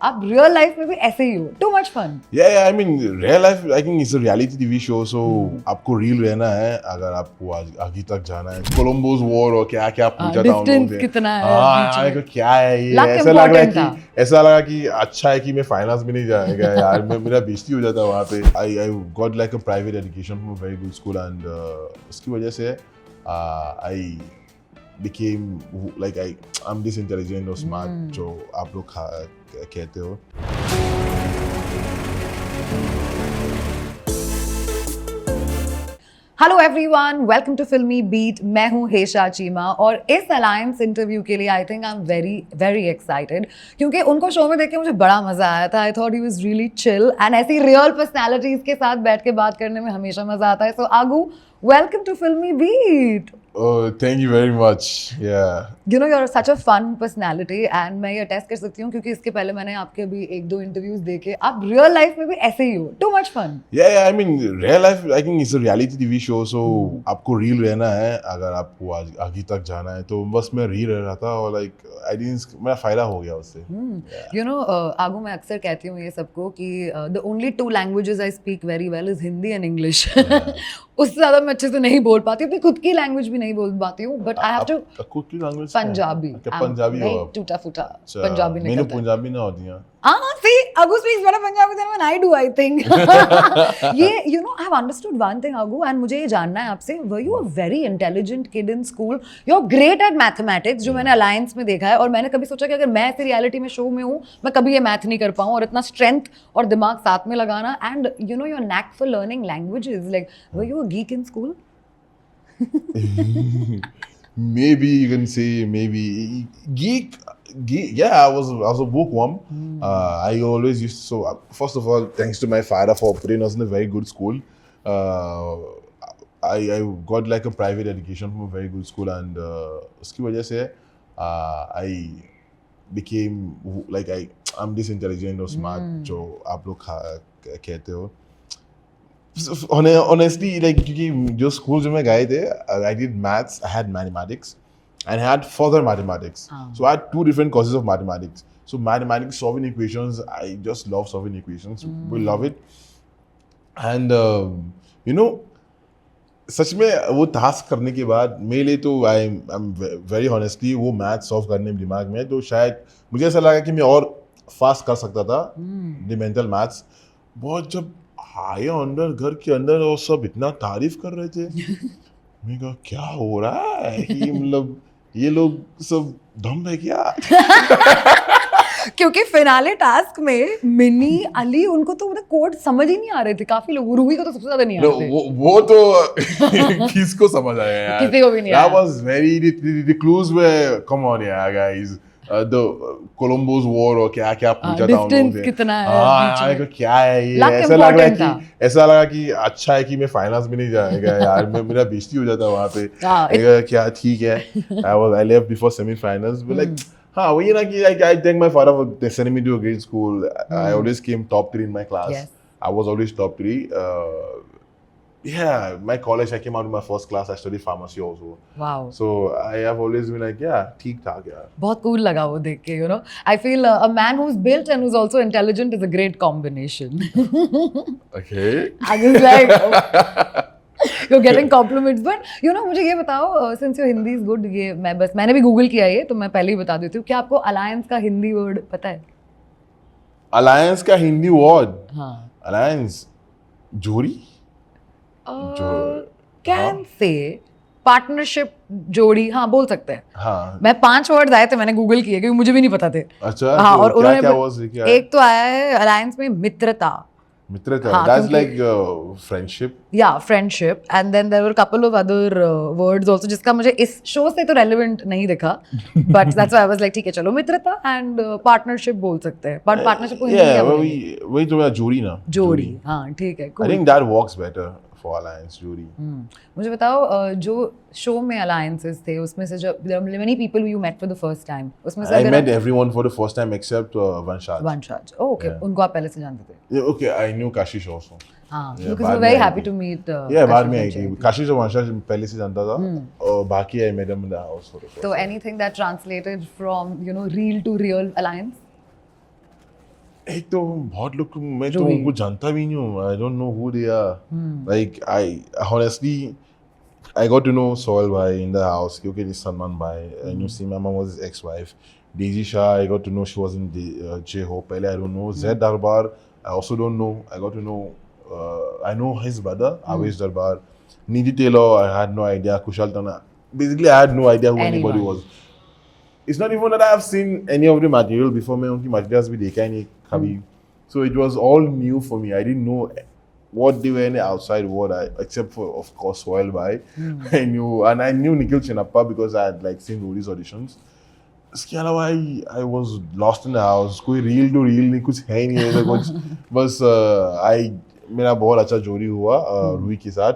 आप real life में भी ऐसे ही हो. Too much fun. Yeah, I mean, real life, I think it's a reality TV show, so आपको real रहना है अगर आपको आगे तक जाना है. Colombo's War और क्या क्या पूछा था उन लोगों Distance ने. कितना है हाँ, बीच में. क्या है ये? Luck ऐसा लगा कि अच्छा है कि मैं फाइनेंस में नहीं जाएगा यार. मेरा बेइज्जती हो जाता वहाँ पे. I got like a private education from a very good school and उसकी वजह से I became like I'm this intelligent or smart जो आप लोग कहते हो. हेलो एवरीवन, वेलकम टू फिल्मी बीट. मैं हूं हेशा चीमा और इस अलायंस इंटरव्यू के लिए I think I am very very excited क्योंकि उनको शो में देख के मुझे बड़ा मजा आया था. I thought he was really chill and ऐसी रियल पर्सनालिटीज के साथ बैठ के बात करने में हमेशा मजा आता है. सो आगू, वेलकम टू फिल्मी beat. Oh, thank you very much. Yeah. You know, you're such a fun personality and मैं ये अटेस्ट कर सकती हूँ क्योंकि इसके पहले मैंने आपके अभी एक दो इंटरव्यूज देखे. आप रियल लाइफ में भी ऐसे ही हो. Too much fun. Yeah, I mean, real life, I think it's a reality TV show, so आपको real रहना है अगर आपको आगे तक जाना है. तो बस मैं real रह रहा था और like I didn't, मेरा फायदा हो गया उससे. You know, आगू मैं अक्सर कहती हूँ ये सबको कि the only two languages I speak very well is Hindi and English. उससे ज़्यादा मैं अच्छे से नहीं बोल पाती. अपनी खुद की लैंग्वेज भी नहीं बोल पाती हूँ. बट आई हैव टू खुद की लैंग्वेज पंजाबी. पंजाबी हो आप. टूटा फूटा पंजाबी मैंने निकलता है. पंजाबी ना होती हैं. See, Agu speaks better Punjabi than I do, I think. ये, you know, I have understood one thing, Agu, and मुझे ये जानना है आपसे. Were you a very intelligent kid in school? You're great at mathematics, जो मैंने alliance में देखा है. और मैंने कभी सोचा कि अगर मैं ऐसे रियलिटी में शो में हूँ, मैं कभी ये मैथ नहीं कर पाऊँ. और इतना स्ट्रेंथ और दिमाग साथ में लगाना. And you know, your knack for learning languages. Like, were you a geek in school? Maybe you can say maybe geek. Yeah, I was a bookworm. I always used to. So first of all, thanks to my father for putting us in a very good school. I got like a private education from a very good school, and उसकी वजह से I became like I'm this intelligent or smart जो आप लोग कहते हो. Honestly, like क्योंकि जो स्कूल जो मैं गए थे, I did maths, I had mathematics, and I had further mathematics. So I had two different courses of mathematics. So mathematics, solving equations, I just love solving equations. We love it. And you know, सच में वो task करने के बाद मेरे लिए तो I'm very honestly वो math solve करने में दिमाग में तो शायद मुझे ऐसा लगा कि मैं और फास्ट कर सकता था द मेंटल मैथ्स. बहुत जब आए अंदर घर के अंदर और सब इतना तारीफ कर रहे थे. मैं कहा क्या हो रहा है कि मतलब ये लोग सब दम है क्या. क्योंकि फिनाले टास्क में मिनी अली उनको तो कोड समझ ही नहीं आ रहे थे. काफी लोग, रूही को तो सबसे ज्यादा नहीं आ रहे थे. वो तो किसको समझ आया यार. किसी को भी नहीं आया. That was very the clues were come on yeah guys. The Colombo's War और क्या क्या पूछा था उन लोगों ने. कितना है हाँ, क्या है ये. ऐसा लगा कि अच्छा है कि मैं फाइनेंस में नहीं जाएगा यार. मेरा बेइज्जती हो जाता वहाँ पे. क्या ठीक है. I left before semi-finals, but like हाँ वही ना कि I thank my father for sending me to a great school. I always came top 3 in my class. Yes. I was always top 3. Yeah, my college, I came out in my first class. I studied pharmacy also. Wow. So I have always been like, yeah, ठीक ठाक यार. बहुत cool लगा वो देख के, you know. I feel a man who's built and who's also intelligent is a great combination. Okay. I was like, you're getting compliments, but you know, मुझे ये बताओ, since your Hindi is good, ये मैंने भी Google किया ये, तो मैं पहले ही बता देती हूँ. क्या आपको अलायंस का हिंदी वर्ड पता है? अलायंस का हिंदी वर्ड? हाँ. अलायंस जोड़ी? कैन से पार्टनरशिप, जोड़ी, हाँ बोल सकते हैं. हाँ. मैं 5 वर्ड्स आए थे, मैंने गूगल किए क्योंकि मुझे भी नहीं पता थे. अच्छा. हाँ, और उन्होंने एक तो आया है अलायंस में मित्रता. That's like friendship. Yeah, friendship. And then there were a couple of other words also जिसका मुझे इस शो से तो relevant नहीं दिखा. But that's why I was like ठीक है चलो मित्रता and partnership बोल सकते हैं. But partnership को हिंदी क्या बोलेंगे? वही तो जोड़ी ना. जोड़ी. हाँ ठीक है. I think that works better for alliance जोड़ी. मुझे बताओ जो शो में alliances थे उसमें से जो there were many people you met for the first time. उसमें से I met everyone for the first time except Vanshaj. Vanshaj. Oh, okay. उनको आप पहले से जानते थे. Yeah, okay. I knew Kashish also. हाँ, because we were very happy to meet. Yeah, बाद में आई थी. Kashish और Vanshaj पहले से जानता था. और बाकी I met them in the house for the first time. So anything that translated from real to real alliance? एक तो बहुत लोग मैं तो रूही। उनको जानता भी नहीं हूँ. I don't know who they are. Like I honestly I got to know Soil Bhai in the house क्योंकि this Salman Bhai and you see my mom was his ex-wife. Daisy Shah I got to know she was in the J-Hope. पहले I don't know. Zaid Darbar I also don't know. I got to know. I know his brother Avesh Darbar. Nidhi Taylor I had no idea. Kushal Tana. Basically I had no idea who anybody Anyone. was. It's not even that I have seen any of the material before. मैं उनकी materials भी देखा ही नहीं कभी. So it was all new for me. I didn't know what they were in the outside world, except for of course Soil Bhai. I knew Nikhil Chinappa because I had like seen Rory's auditions. इसके अलावा I was lost in the house. कोई reel to reel नहीं, कुछ है ही नहीं ऐसा कुछ. बस मेरा बहुत अच्छा जोड़ी हुआ रूही के साथ,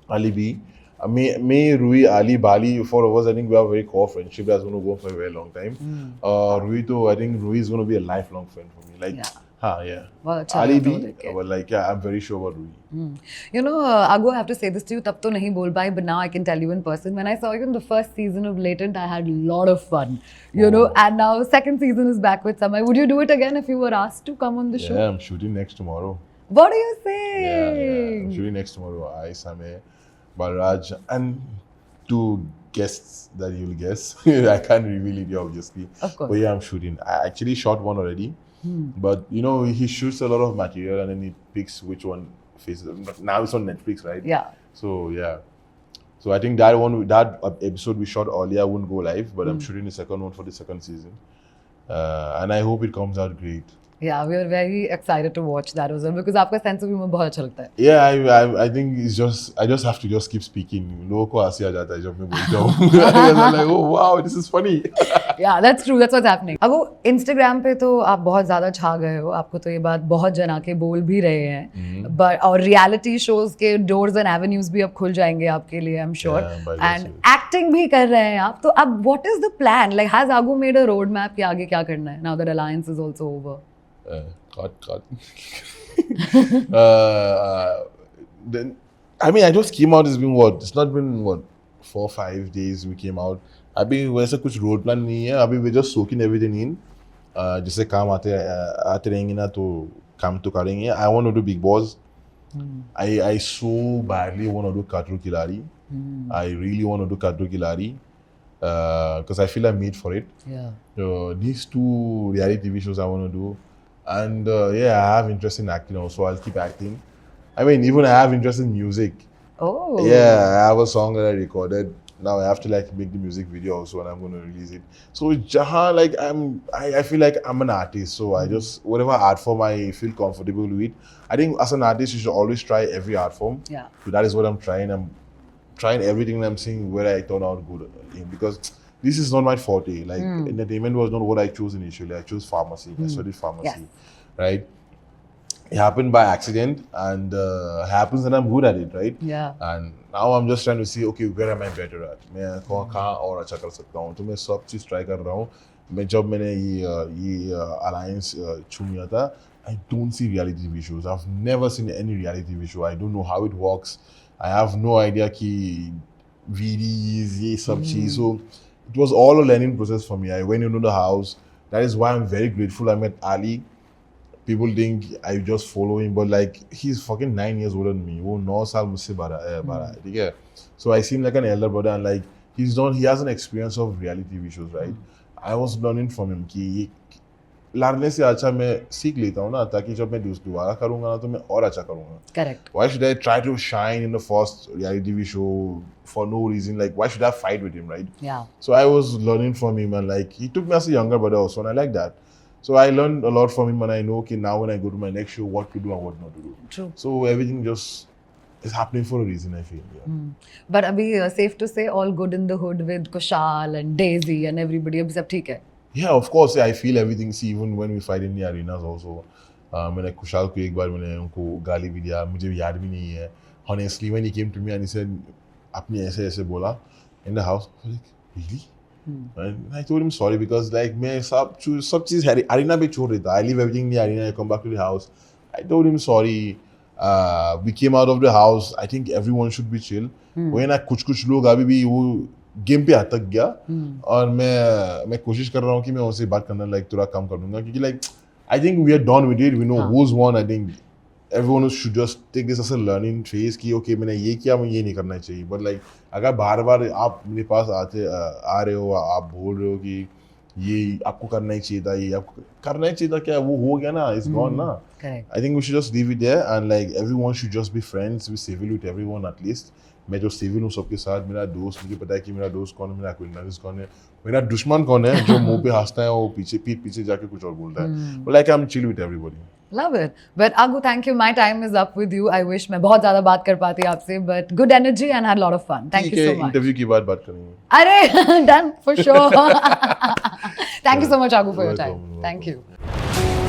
Ali B. Me, Rui, Ali, Bali, four of us, I think we have a very core friendship that's going to go for a very long time. Rui, too, I think Rui is going to be a lifelong friend for me. Like, Yeah. बहुत अच्छा Ali लगा B, था वो देख के। but like, yeah, I'm very sure about Rui. You know, Agu, I have to say this to you. तब तो नहीं बोल पाई, but now I can tell you in person. When I saw you in the first season of Latent, I had a lot of fun. You know, and now second season is back with Samay. Would you do it again if you were asked to come on the show? Yeah, I'm shooting next tomorrow. What are you Yeah, saying? I'm shooting next tomorrow. I, Samay, Balraj, and two guests that you'll guess. I can't reveal it, obviously. Of course. But yeah, I'm shooting. I actually shot one already. But you know, he shoots a lot of material and then he picks which one faces. But now it's on Netflix, right? Yeah. So yeah. So I think that episode we shot earlier won't go live, but I'm shooting the second one for the second season. And I hope it comes out great. Yeah, we are very excited to watch that as well because आपका sense of humor बहुत अच्छा लगता है. Yeah, I think it's just I just have to just keep speaking. लोगों को हंसी आ जाता है जब मैं बोलता हूँ. I'm like, oh wow, this is funny. Yeah, that's true. That's what's happening. अब वो Instagram पे तो आप बहुत ज़्यादा छा गए हो. आपको तो ये बात बहुत जन आके बोल भी रहे हैं. But और reality shows के doors and avenues भी अब खुल जाएंगे आपके लिए, I'm sure. Yeah, by And yourself. acting भी कर रहे हैं आप. तो अब what is the plan? Like, has Agu made a roadmap कि आगे क्या करना है? Now that Alliance is also over. Cut. Then I mean, I just came out. It's been what? It's not been what 4-5 days we came out. अभी वैसा कुछ road plan नहीं है. अभी we're just soaking everything in. जैसे काम आते रहेंगे ना तो काम तो करेंगे. I want to do Big Boss. I so badly want to do Katru Kilari. I really want to do Katru Kilari because I feel I'm made for it. Yeah. These two reality TV shows I want to do. And yeah, I have interest in acting also. I'll keep acting. I mean, even I have interest in music. Oh. Yeah, I have a song that I recorded. Now I have to like make the music video also, and I'm going to release it. So jahan like I feel like I'm an artist. So I just whatever art form I feel comfortable with. I think as an artist, you should always try every art form. Yeah. So that is what I'm trying. I'm trying everything, and I'm seeing where I turn out good in because this is not my forte. Like entertainment was not what I chose initially. I chose pharmacy. I studied pharmacy, right? It happened by accident and happens and I'm good at it, right? Yeah. And now I'm just trying to see, okay, where am I better at? मैं कहाँ और अच्छा कर सकता हूँ? तो मैं सब चीज़ try कर रहा हूँ. मैं जब मैंने ये alliance चुना था, I don't see reality TV shows. I've never seen any reality TV show. I don't know how it works. I have no idea कि VDs ये सब चीज़. So it was all a learning process for me. I went into the house. That is why I'm very grateful I met Ali. People think I just follow him, but like he's fucking 9 years older than me. वो 9 साल मुझसे बड़ा है, ठीक है? So I seem like an elder brother, and like he has an experience of reality TV shows, right? I was learning from him कि ये लड़ने से अच्छा मैं सीख लेता हूँ ना, ताकि जब मैं दोबारा करूँगा ना तो मैं और अच्छा करूँगा. Correct. Why should I try to shine in the first reality TV show for no reason? Like why should I fight with him, right? Yeah. So I was learning from him, and like he took me as a younger brother also, and I like that. So I learned a lot from him, and I know, okay, now when I go to my next show, what to do and what not to do. True. So everything just is happening for a reason, I feel. Yeah. But abhi safe to say all good in the hood with Kushal and Daisy and everybody. Abhi sab theek hai. Yeah, of course. I feel everything. See, even when we fight in the arenas also, मैंने कुशाल को एक बार मैंने उनको गाली भी दिया, मुझे याद भी नहीं है. Honestly, when he came to me and he said, आपने ऐसे ऐसे बोला in the house, I was like, really? And I told him sorry because like मैं सब चीज़ arena पे छोड़ देता. I leave everything in the arena. I come back to the house. I told him sorry. We came out of the house. I think everyone should be chill. When कुछ लोग अभी भी वो गेम पे अटक गया और मैं कोशिश कर रहा हूँ कि मैं उनसे बात करना like थोड़ा कम कर दूंगा क्योंकि like I think we are done with it. We know हाँ. who's won. I think everyone should just take this as a learning phase कि okay मैंने ये किया, मैं ये नहीं करना चाहिए. But like अगर बार-बार आप मेरे पास आ रहे हो, आप बोल रहे हो कि ये आपको करना ही चाहिए था, ये आपको करना ही चाहिए था, क्या वो हो गया ना, it's gone ना. Correct. I think we should just leave it there and like everyone should just be friends, be civil with everyone at least. मैं जो सिविल हूँ सबके साथ, मेरा दोस्त, मुझे पता है कि मेरा दोस्त कौन है, मेरा acquaintance कौन है, मेरा दुश्मन कौन है, जो मुंह पे हंसता है वो पीठ पीछे जाके कुछ और बोलता है. But like I'm chill with everybody. Love it. But Agu, thank you. My time is up with you. I wish मैं बहुत ज़्यादा बात कर पाती आपसे, but good energy and had a lot of fun. Thank you so much. Interview की बात करेंगे. अरे done for sure. Thank you so much, Agu, for your time. Welcome. Thank you.